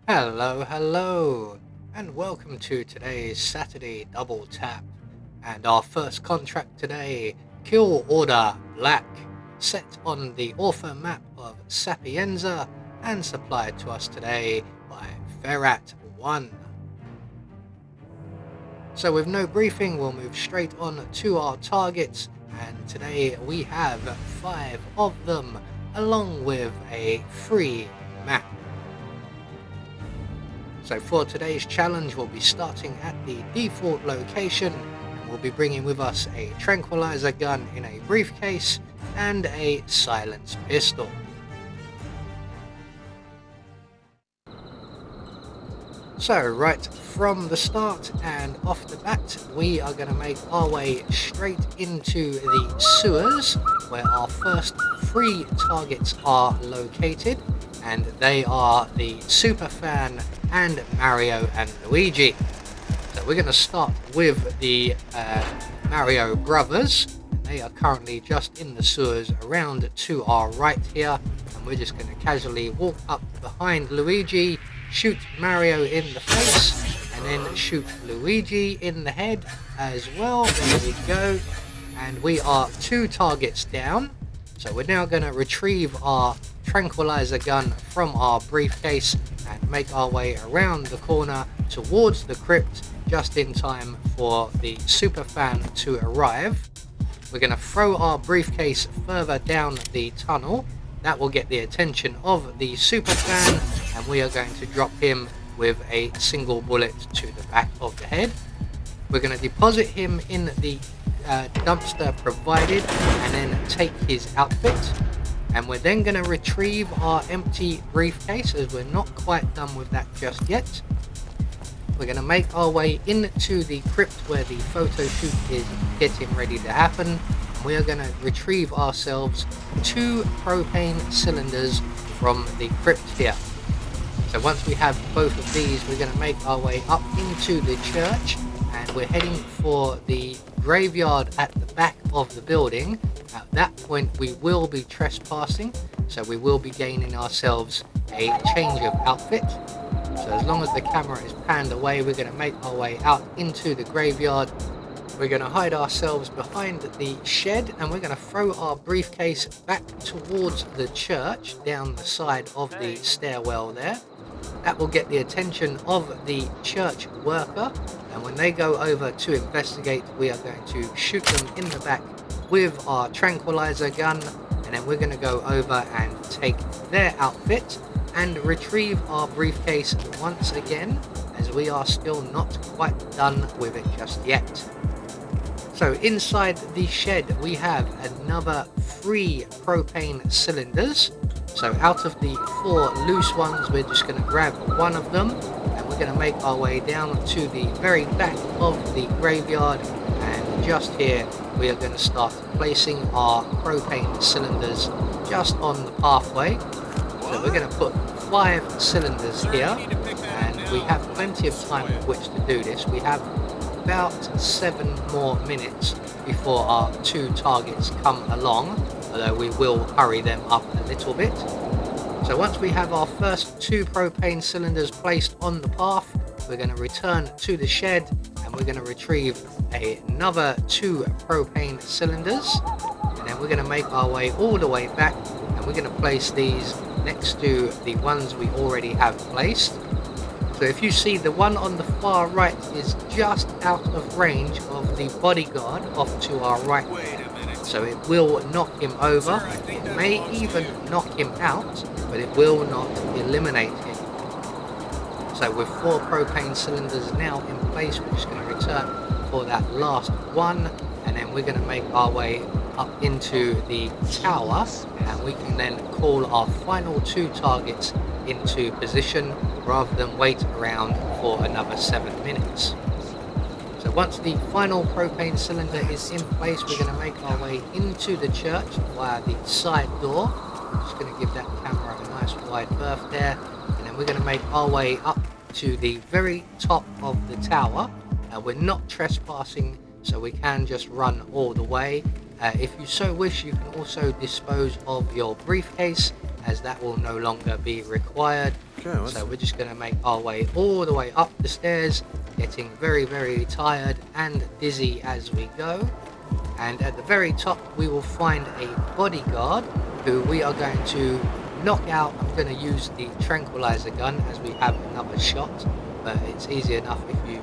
Hello, and welcome to today's Saturday Double Tap. And our first contract today, Kill Order Black, set on the author map of Sapienza and supplied to us today by Ferrat1. So with no briefing, we'll move straight on to our targets, and today we have 5 of them, along with a free map. So for today's challenge, we'll be starting at the default location, and we'll be bringing with us a tranquilizer gun in a briefcase and a silenced pistol. So right from the start and off the bat, we are going to make our way straight into the sewers, where our first 3 targets are located, and they are the Superfan and Mario and Luigi. So we're going to start with the Mario brothers. They are currently just in the sewers around to our right here, and we're just going to casually walk up behind Luigi, shoot Mario in the face, and then shoot Luigi in the head as well. There we go. And we are 2 targets down. So we're now going to retrieve our tranquilizer gun from our briefcase and make our way around the corner towards the crypt, just in time for the Superfan to arrive. We're going to throw our briefcase further down the tunnel. That will get the attention of the Superfan, and we are going to drop him with a single bullet to the back of the head. We're going to deposit him in the dumpster provided, and then take his outfit. And we're then going to retrieve our empty briefcase, as we're not quite done with that just yet. We're going to make our way into the crypt where the photo shoot is getting ready to happen. We are going to retrieve ourselves 2 propane cylinders from the crypt here. So once we have both of these, we're going to make our way up into the church, and we're heading for the graveyard at the back of the building. At that point, we will be trespassing, so we will be gaining ourselves a change of outfit. So as long as the camera is panned away, we're going to make our way out into the graveyard. We're going to hide ourselves behind the shed, and we're going to throw our briefcase back towards the church down the side of the stairwell there. That will get the attention of the church worker, and when they go over to investigate, we are going to shoot them in the back with our tranquilizer gun, and then we're going to go over and take their outfit and retrieve our briefcase once again, as we are still not quite done with it just yet. So inside the shed, we have another 3 propane cylinders. So out of the 4 loose ones, we're just going to grab one of them, and we're going to make our way down to the very back of the graveyard, and just here we are going to start placing our propane cylinders just on the pathway. So we're going to put 5 cylinders here, and we have plenty of time with which to do this. We have about 7 more minutes before our 2 targets come along, although we will hurry them up a little bit. So once we have our first 2 propane cylinders placed on the path, we're going to return to the shed, and we're going to retrieve another 2 propane cylinders, and then we're going to make our way all the way back, and we're going to place these next to the ones we already have placed. So if you see, the one on the far right is just out of range of the bodyguard off to our right. So it will knock him over. It may even knock him out, but it will not eliminate him. So with 4 propane cylinders now in place, we're just going to return for that last one, and then we're going to make our way up into the tower, and we can then call our final 2 targets into position, rather than wait around for another 7 minutes. So once the final propane cylinder is in place, we're going to make our way into the church via the side door. I'm just going to give that camera a nice wide berth there, and then we're going to make our way up to the very top of the tower. We're not trespassing, so we can just run all the way. If you so wish, you can also dispose of your briefcase as that will no longer be required. Okay, So we're just going to make our way all the way up the stairs, getting very tired and dizzy as we go. And at the very top we will find a bodyguard who we are going to knock out. I'm going to use the tranquilizer gun as we have another shot, but it's easy enough if you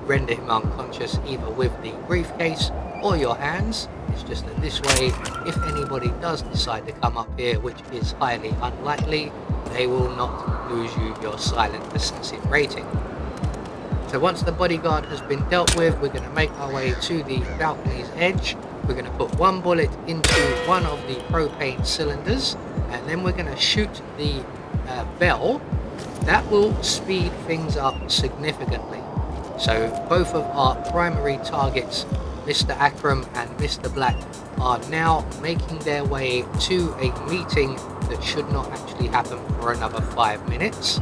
render him unconscious either with the briefcase or your hands. It's just that this way, if anybody does decide to come up here, which is highly unlikely, they will not lose you your silent assassin rating. So once the bodyguard has been dealt with, we're going to make our way to the balcony's edge. We're going to put one bullet into one of the propane cylinders, and then we're going to shoot the bell. That will speed things up significantly. So both of our primary targets, Mr. Akram and Mr. Black, are now making their way to a meeting that should not actually happen for another 5 minutes.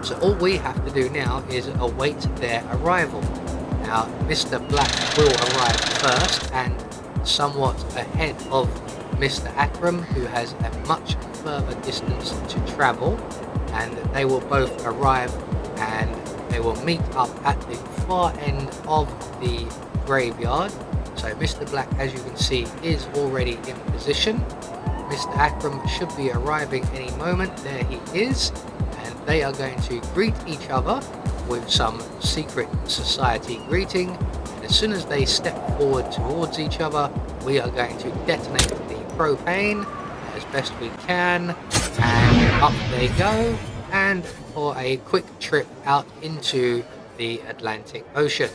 So all we have to do now is await their arrival. Now, Mr. Black will arrive first and somewhat ahead of Mr. Akram, who has a much further distance to travel, and they will both arrive and they will meet up at the far end of the graveyard. So Mr. Black, as you can see, is already in position. Mr. Akram should be arriving any moment. There he is. They are going to greet each other with some secret society greeting, and as soon as they step forward towards each other, we are going to detonate the propane as best we can, and up they go, and for a quick trip out into the Atlantic Ocean.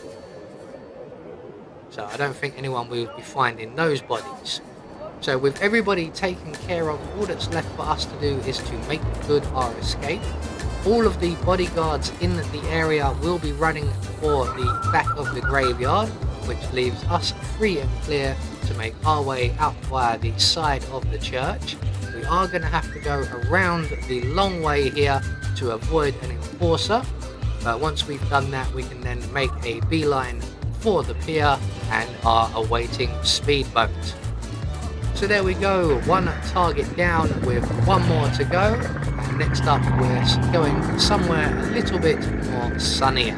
So I don't think anyone will be finding those bodies. So with everybody taken care of, all that's left for us to do is to make good our escape. All of the bodyguards in the area will be running for the back of the graveyard, which leaves us free and clear to make our way out via the side of the church. We are going to have to go around the long way here to avoid an enforcer, but once we've done that, we can then make a beeline for the pier and our awaiting speedboat. So there we go, one target down with one more to go, and next up we're going somewhere a little bit more sunnier.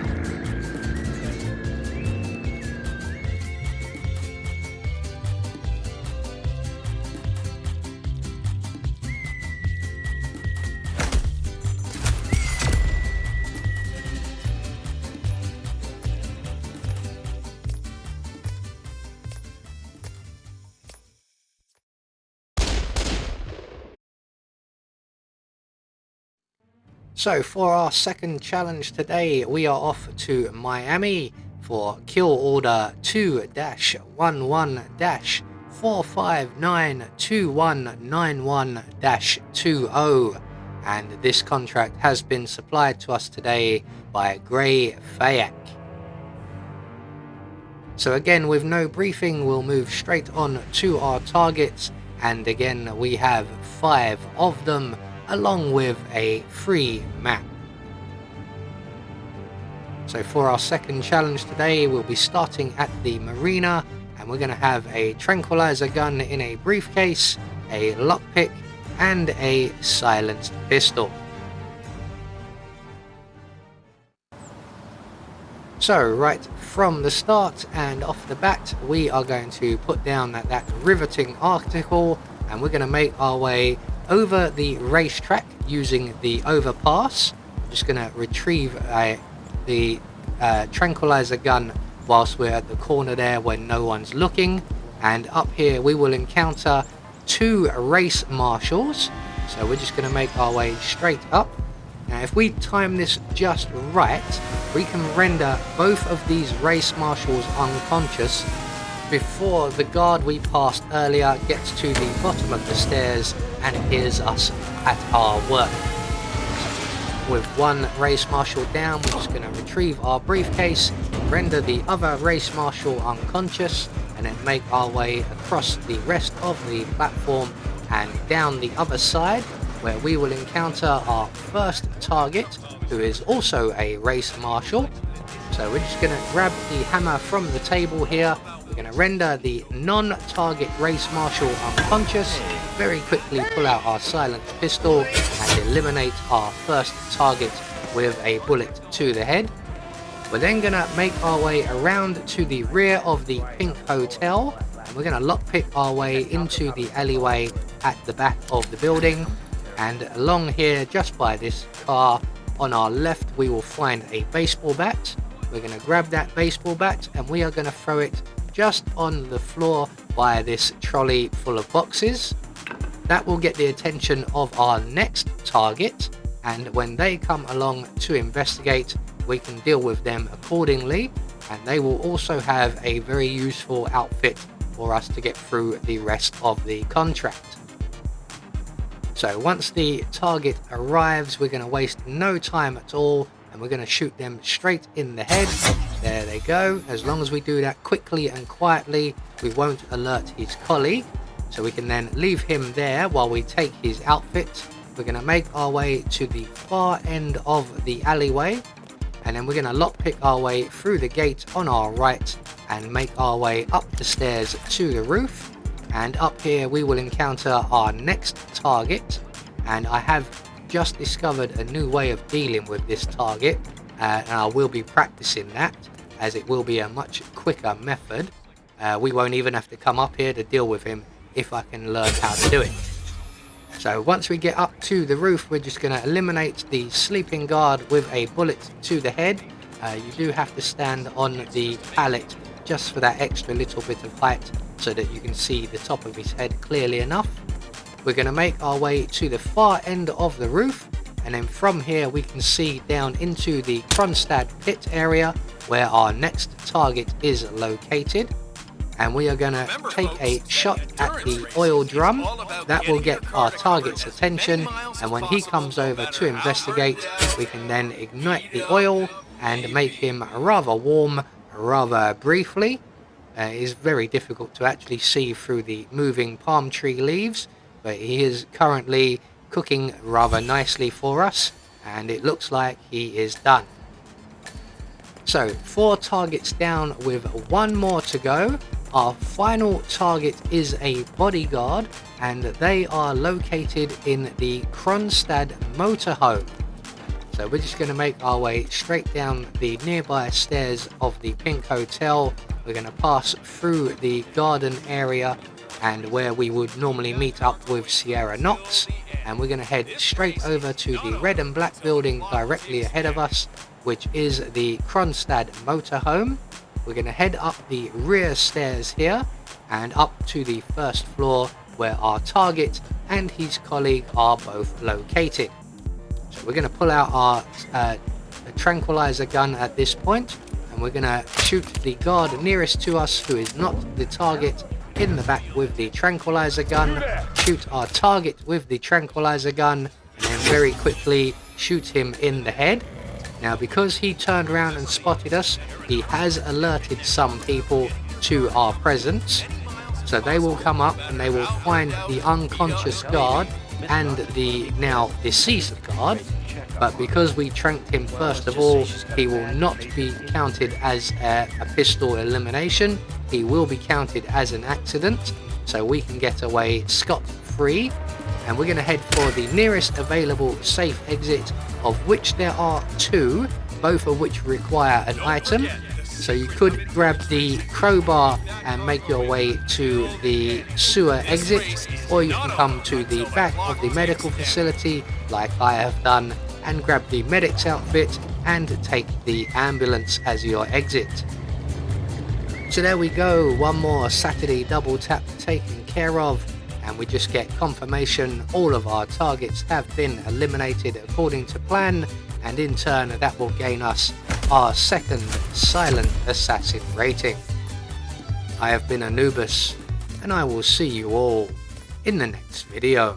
So for our second challenge today, we are off to Miami for Kill Order 2-11-459-2191-20, and this contract has been supplied to us today by Grey Fayak. So again, with no briefing, we'll move straight on to our targets, and again we have 5 of them, along with a free map. So for our second challenge today, we'll be starting at the marina, and we're going to have a tranquilizer gun in a briefcase, a lockpick, and a silenced pistol. So right from the start and off the bat, we are going to put down that riveting article, and we're going to make our way over the racetrack using the overpass. I'm just going to retrieve the tranquilizer gun whilst we're at the corner there when no one's looking, and up here we will encounter 2 race marshals. So we're just going to make our way straight up. Now if we time this just right, we can render both of these race marshals unconscious before the guard we passed earlier gets to the bottom of the stairs and hears us at our work. With one race marshal down, we're just going to retrieve our briefcase, render the other race marshal unconscious, and then make our way across the rest of the platform and down the other side, where we will encounter our first target, who is also a race marshal. So So we're just going to grab the hammer from the table here. We're going to render the non-target race marshal unconscious, very quickly pull out our silenced pistol and eliminate our first target with a bullet to the head. We're then going to make our way around to the rear of the Pink Hotel, and we're going to lockpick our way into the alleyway at the back of the building. And along here, just by this car on our left, we will find a baseball bat. We're going to grab that baseball bat and we are going to throw it just on the floor by this trolley full of boxes. That will get the attention of our next target, and when they come along to investigate, we can deal with them accordingly, and they will also have a very useful outfit for us to get through the rest of the contract. So once the target arrives, we're going to waste no time at all, and we're going to shoot them straight in the head. There they go. As long as we do that quickly and quietly, we won't alert his colleague. So we can then leave him there while we take his outfit. We're going to make our way to the far end of the alleyway, and then we're going to lockpick our way through the gate on our right and make our way up the stairs to the roof. And up here we will encounter our next target, and I have just discovered a new way of dealing with this target, and I will be practicing that, as it will be a much quicker method. We won't even have to come up here to deal with him if I can learn how to do it. So once we get up to the roof, we're just going to eliminate the sleeping guard with a bullet to the head. You do have to stand on the pallet just for that extra little bit of height so that you can see the top of his head clearly enough. We're going to make our way to the far end of the roof, and then from here we can see down into the Kronstadt pit area where our next target is located. And we are going to take a shot at the oil drum. That will get our target's attention, and when he comes over to investigate, we can then ignite the oil and make him rather warm rather briefly. It is very difficult to actually see through the moving palm tree leaves, but he is currently cooking rather nicely for us, and it looks like he is done. So 4 targets down with 1 more to go. Our final target is a bodyguard, and they are located in the Kronstadt motorhome. So we're just going to make our way straight down the nearby stairs of the Pink Hotel. We're going to pass through the garden area and where we would normally meet up with Sierra Knox, and we're going to head straight over to the red and black building directly ahead of us, which is the Kronstadt motorhome. We're going to head up the rear stairs here and up to the first floor where our target and his colleague are both located. So we're going to pull out our tranquilizer gun at this point, and we're going to shoot the guard nearest to us who is not the target in the back with the tranquilizer gun, shoot our target with the tranquilizer gun, and then very quickly shoot him in the head. Now, because he turned around and spotted us, he has alerted some people to our presence. So they will come up and they will find the unconscious guard and the now deceased guard. But because we tranked him first of all, he will not be counted as a pistol elimination. He will be counted as an accident, so we can get away scot-free. And we're going to head for the nearest available safe exit, of which there are 2, both of which require an item. So you could grab the crowbar and make your way to the sewer exit, or you can come to the back of the medical facility like I have done and grab the medic's outfit and take the ambulance as your exit. So there we go, one more Saturday double tap taken care of, and we just get confirmation all of our targets have been eliminated according to plan, and in turn that will gain us our second silent assassin rating. I have been Anubis, and I will see you all in the next video.